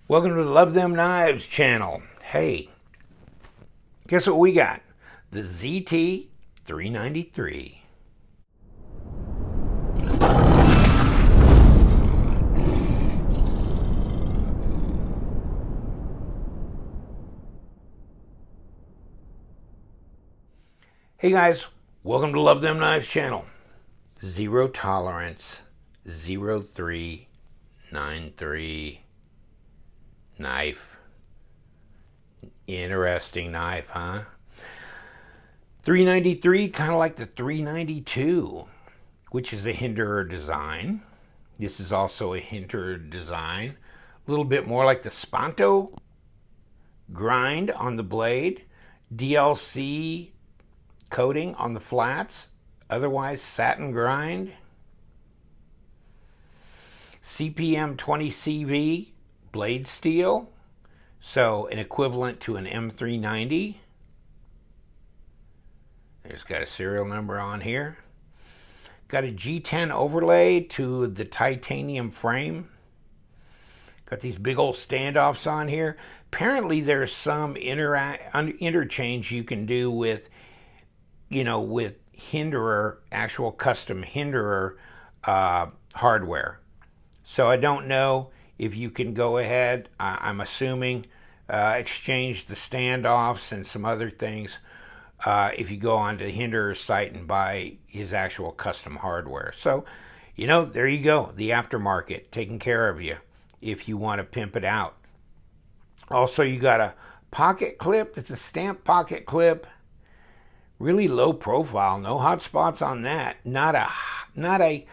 Welcome to the Love Them Knives channel. Hey, guess what we got? The ZT 393. Hey guys, welcome to Love Them Knives channel. Zero tolerance 0393 knife. Interesting knife, huh? 393, kind of like the 392, which is a Hinderer design. This is also a Hinderer design. A little bit more like the Spanto grind on the blade. DLC coating on the flats. Otherwise, satin grind. CPM 20CV blade steel, so an equivalent to an M390. There's got a serial number on here. Got a G10 overlay to the titanium frame. Got these big old standoffs on here. Apparently there's some interchange you can do with, with Hinderer, actual custom Hinderer hardware. So I don't know if you can go ahead, I'm assuming, exchange the standoffs and some other things if you go onto Hinderer's site and buy his actual custom hardware. So, there you go. The aftermarket taking care of you if you want to pimp it out. Also, you got a pocket clip. It's a stamp pocket clip. Really low profile. No hot spots on that. Not a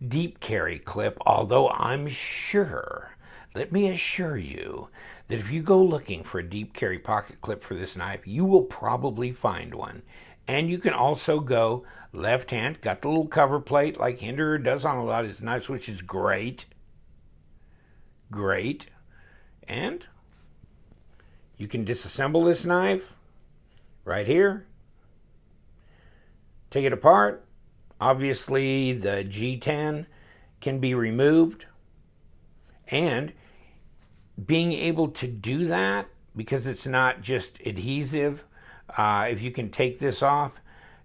deep carry clip, although I'm sure, let me assure you, that if you go looking for a deep carry pocket clip for this knife, you will probably find one. And you can also go left hand, got the little cover plate like Hinderer does on a lot of his knives, which is great. Great. And you can disassemble this knife right here. Take it apart. Obviously, the G10 can be removed, and being able to do that, because it's not just adhesive, if you can take this off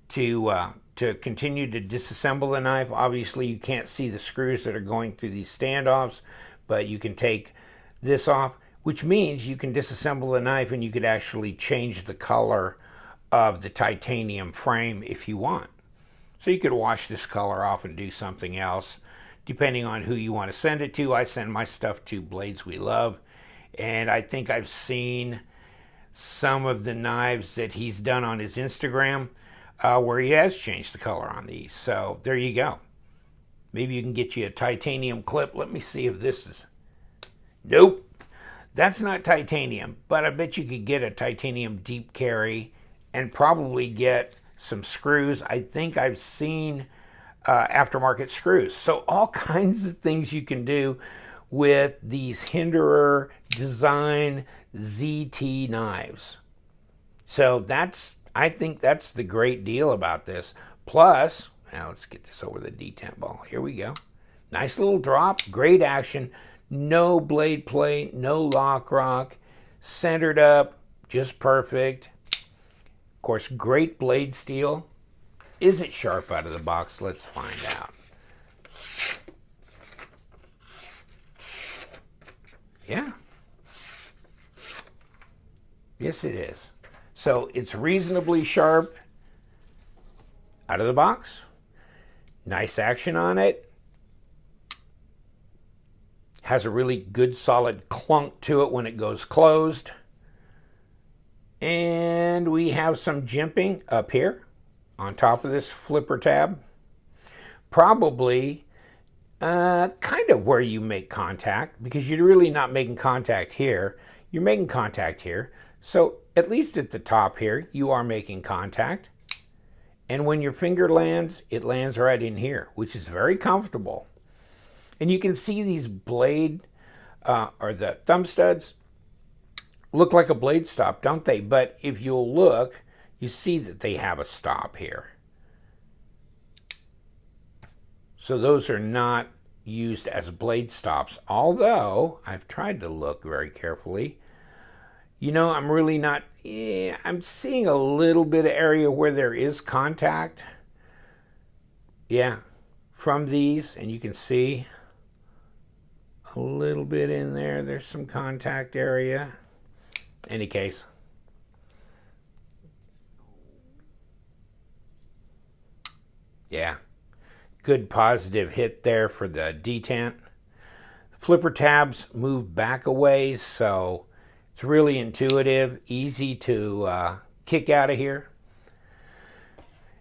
to continue to disassemble the knife, obviously you can't see the screws that are going through these standoffs, but you can take this off, which means you can disassemble the knife and you could actually change the color of the titanium frame if you want. So you could wash this color off and do something else, depending on who you want to send it to. I send my stuff to Blades We Love, and I think I've seen some of the knives that he's done on his Instagram where he has changed the color on these. So there you go. Maybe you can get you a titanium clip. Let me see if this is... Nope, that's not titanium, but I bet you could get a titanium deep carry and probably get some screws. I think I've seen aftermarket screws. So all kinds of things you can do with these Hinderer design ZT knives. So I think that's the great deal about this. Plus, now let's get this over the detent ball. Here we go. Nice little drop, great action. No blade plate, no lock rock, centered up, just perfect. Of course, great blade steel. Is it sharp out of the box? Let's find out. Yeah. Yes, it is. So it's reasonably sharp out of the box. Nice action on it. Has a really good solid clunk to it when it goes closed. And we have some jimping up here on top of this flipper tab. Probably kind of where you make contact, because you're really not making contact here. You're making contact here. So at least at the top here, you are making contact. And when your finger lands, it lands right in here, which is very comfortable. And you can see these blade or the thumb studs look like a blade stop, don't they? But if you'll look, you see that they have a stop here. So those are not, used as blade stops. Although I've tried to look very carefully, I'm really not. I'm seeing a little bit of area where there is contact. Yeah, from these, and you can see a little bit in there. There's some contact area. Any case. Yeah, good positive hit there for the detent. Flipper tabs move back a ways, so it's really intuitive, easy to kick out of here.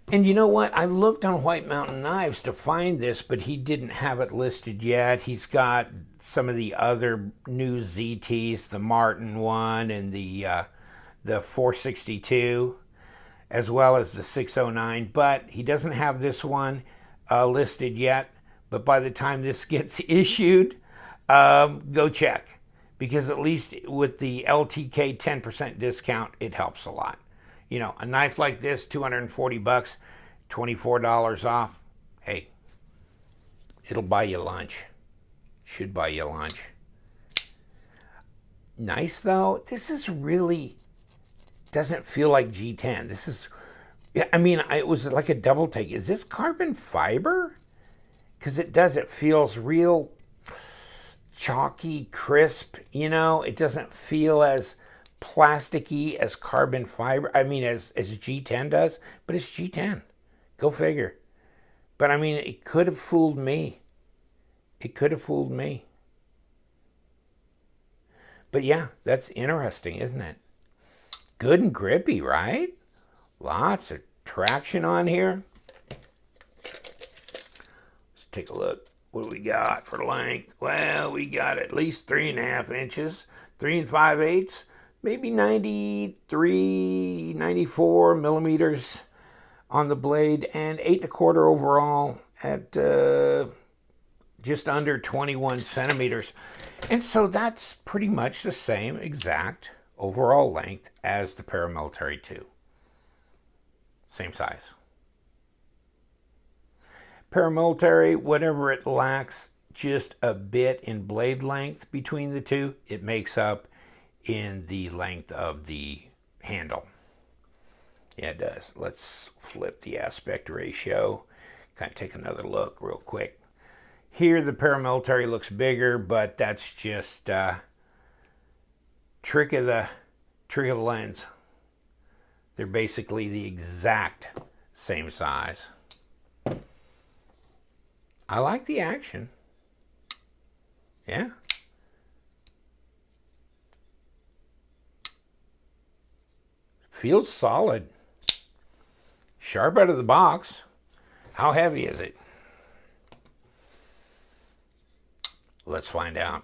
And you know what? I looked on White Mountain Knives to find this, but he didn't have it listed yet. He's got some of the other new ZTs, the Martin one and the 462, as well as the 609. But he doesn't have this one listed yet. But by the time this gets issued, go check. Because at least with the LTK 10% discount, it helps a lot. A knife like this, $240, $24 off. Hey, it'll buy you lunch. Should buy you lunch. Nice though. This is really, doesn't feel like G10. This is, it was like a double take. Is this carbon fiber? Because it does, it feels real chalky, crisp. It doesn't feel as plasticky as carbon fiber, as G10 does, but it's G10. Go figure. But it could have fooled me. But yeah, that's interesting, isn't it? Good and grippy, right? Lots of traction on here. Let's take a look. What do we got for length? Well, we got at least 3.5 inches, 3 5/8. Maybe 93, 94 millimeters on the blade, and 8 1/4 overall at just under 21 centimeters. And so that's pretty much the same exact overall length as the Paramilitary 2. Same size. Paramilitary, whatever it lacks just a bit in blade length between the two, it makes up in the length of the handle. Yeah, it does. Let's flip the aspect ratio. Kind of take another look real quick. Here the Paramilitary looks bigger, but that's just trick of the lens. They're basically the exact same size. I like the action. Yeah. Feels solid. Sharp out of the box. How heavy is it? Let's find out.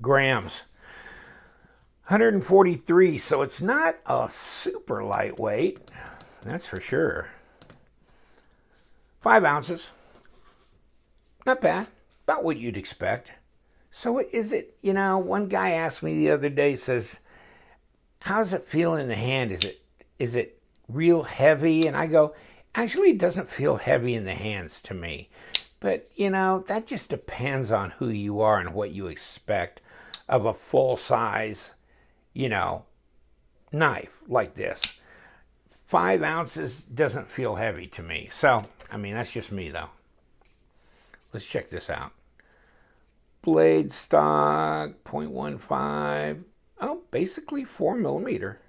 Grams. 143, so it's not a super lightweight. That's for sure. 5 ounces. Not bad. About what you'd expect. So is it, one guy asked me the other day, says, how does it feel in the hand? Is it real heavy? And I go, actually, it doesn't feel heavy in the hands to me. But, that just depends on who you are and what you expect of a full-size, knife like this. 5 ounces doesn't feel heavy to me. So, that's just me, though. Let's check this out. Blade stock, 0.15. Oh, basically 4 millimeter.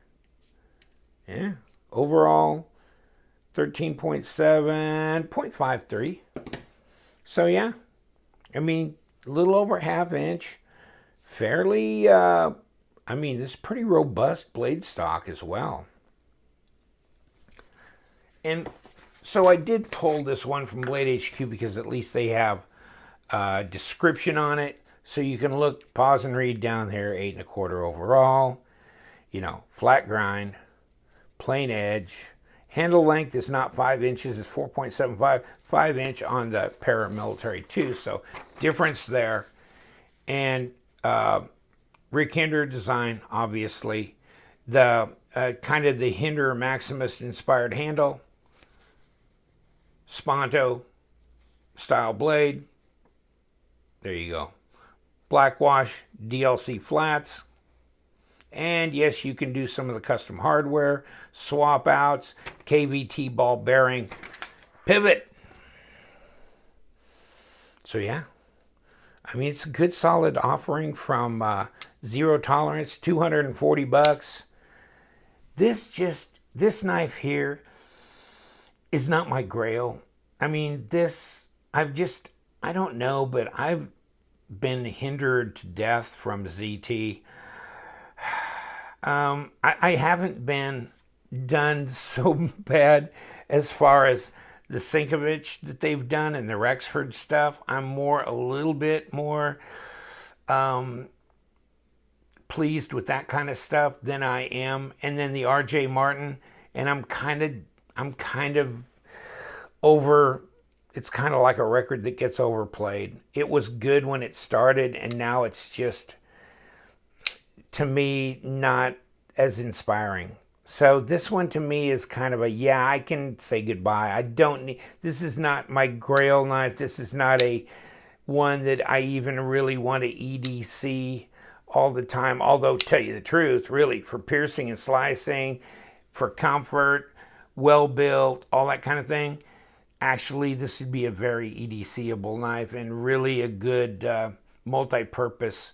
Yeah. Overall, 13.7, 0.53. So, yeah. A little over ½ inch. Fairly, this is pretty robust blade stock as well. And so I did pull this one from Blade HQ because at least they have a description on it. So you can look, pause and read down there, 8 1/4 overall. Flat grind, plain edge. Handle length is not 5 inches, it's 4.75, 5 inch on the Paramilitary 2. So difference there. And Rick Hinderer design, obviously. The kind of the Hinderer Maximus inspired handle. Sponto style blade. There you go. Black wash, DLC flats. And yes, you can do some of the custom hardware, swap outs, KVT ball bearing, pivot. So yeah, I mean, it's a good solid offering from Zero Tolerance, 240 bucks. This knife here is not my grail. I mean, I don't know, but I've been hindered to death from ZT. I haven't been done so bad as far as the Sinkovich that they've done and the Rexford stuff. I'm a little bit more pleased with that kind of stuff than I am. And then the RJ Martin, and I'm kind of over. It's kind of like a record that gets overplayed. It was good when it started, and now it's just, to me, not as inspiring. So this one to me is kind of I can say goodbye. I don't need, this is not my grail knife. This is not a one that I even really want to EDC all the time. Although, tell you the truth, really, for piercing and slicing, for comfort, well built, all that kind of thing, actually this would be a very EDCable knife and really a good multi-purpose,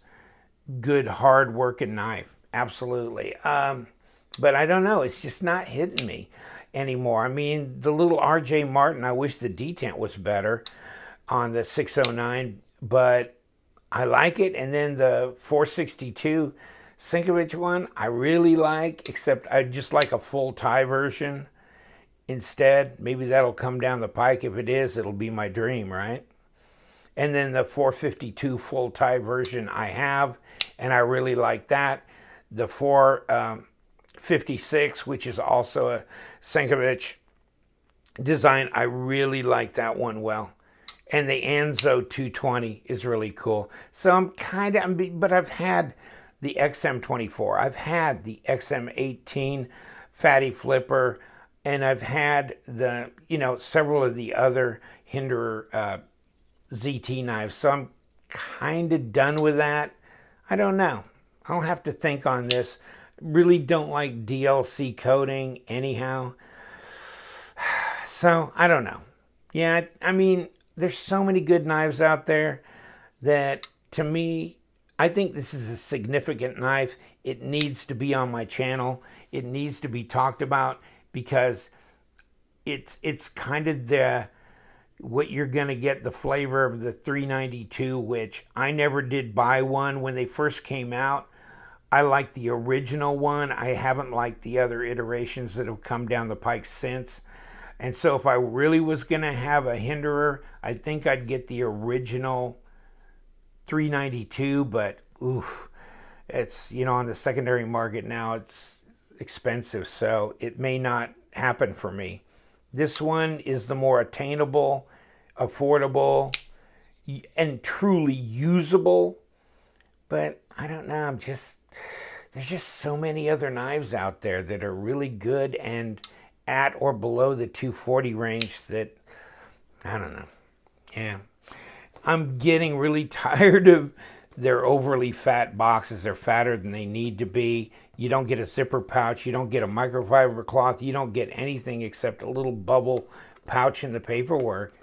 good hard working knife. Absolutely. But I don't know, it's just not hitting me anymore. I mean, the little RJ Martin, I wish the detent was better on the 609, but I like it. And then the 462 Sinkovich one, I really like, except I just like a full tie version instead. Maybe that'll come down the pike. If it is, it'll be my dream, right? And then the 452 full tie version I have, and I really like that. The 456, which is also a Sinkovich design, I really like that one well. And the Anzo 220 is really cool. So but I've had the XM24, I've had the XM18 Fatty Flipper, and I've had the, several of the other Hinderer ZT knives. So I'm kind of done with that. I don't know. I'll have to think on this. Really don't like DLC coating anyhow. So I don't know. Yeah, I mean, there's so many good knives out there that, to me, I think this is a significant knife. It needs to be on my channel. It needs to be talked about because it's kind of what you're going to get, the flavor of the 392, which I never did buy one when they first came out. I like the original one. I haven't liked the other iterations that have come down the pike since. And so if I really was going to have a Hinderer, I think I'd get the original 392, but oof, it's, on the secondary market now, it's expensive, so it may not happen for me. This one is the more attainable, affordable, and truly usable, but I don't know, there's just so many other knives out there that are really good and at or below the 240 range that, I don't know. Yeah. I'm getting really tired of their overly fat boxes. They're fatter than they need to be. You don't get a zipper pouch. You don't get a microfiber cloth. You don't get anything except a little bubble pouch in the paperwork.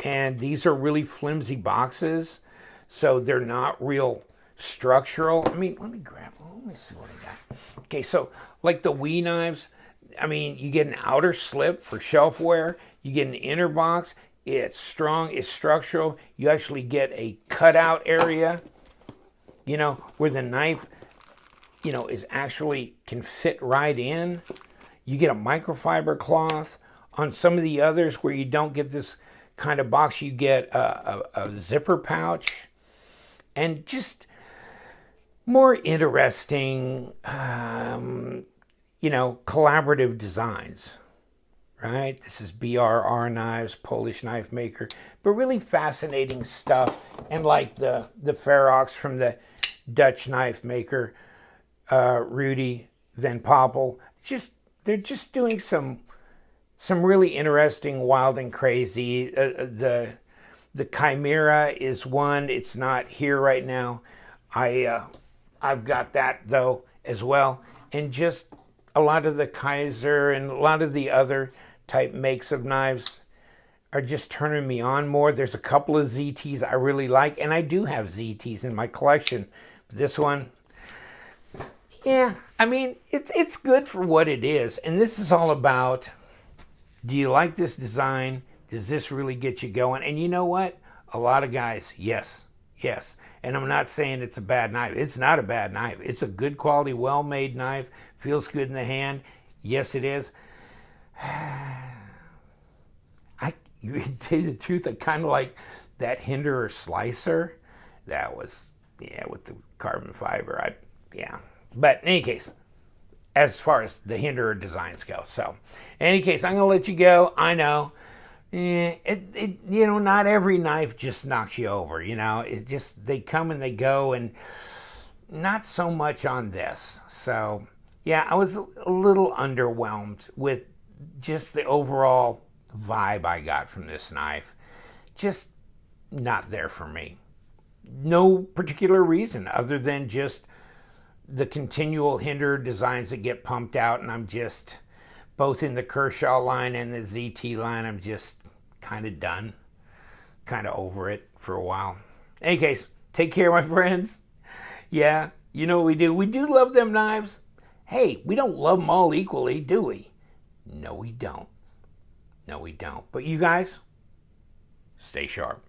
And these are really flimsy boxes, so they're not real structural. I mean, let me see what I got. Okay, so like the Wii knives, I mean, you get an outer slip for shelf wear. You get an inner box. It's strong. It's structural. You actually get a cutout area, where the knife, is actually can fit right in. You get a microfiber cloth. On some of the others where you don't get this kind of box, you get a zipper pouch. And just more interesting, collaborative designs, right? This is BRR Knives, Polish knife maker, but really fascinating stuff. And like the Ferox from the Dutch knife maker, Rudy Van Poppel, they're just doing some really interesting, wild and crazy. The The Chimera is one. It's not here right now. I've got that though as well. And just a lot of the Kaiser and a lot of the other type makes of knives are just turning me on more. There's a couple of ZTs I really like, and I do have ZTs in my collection. This one, yeah, I mean, it's good for what it is. And this is all about, do you like this design? Does this really get you going? And you know what? A lot of guys, yes, yes. And I'm not saying it's a bad knife. It's not a bad knife. It's a good quality, well-made knife. Feels good in the hand. Yes, it is. You tell you the truth, I kind of like that Hinderer slicer. That was, yeah, with the carbon fiber. Yeah. But in any case, as far as the Hinderer designs go. So, in any case, I'm going to let you go. I know. You know, not every knife just knocks you over, you know. It just, they come and they go, and not so much on this. So, yeah, I was a little underwhelmed with just the overall vibe I got from this knife. Just not there for me. No particular reason other than just the continual Hinderer designs that get pumped out, and I'm just, both in the Kershaw line and the ZT line, I'm just kind of done, kind of over it for a while. In any case, take care, my friends. Yeah, you know what we do. We do love them knives. Hey, we don't love them all equally, do we? No, we don't. No, we don't. But you guys, stay sharp.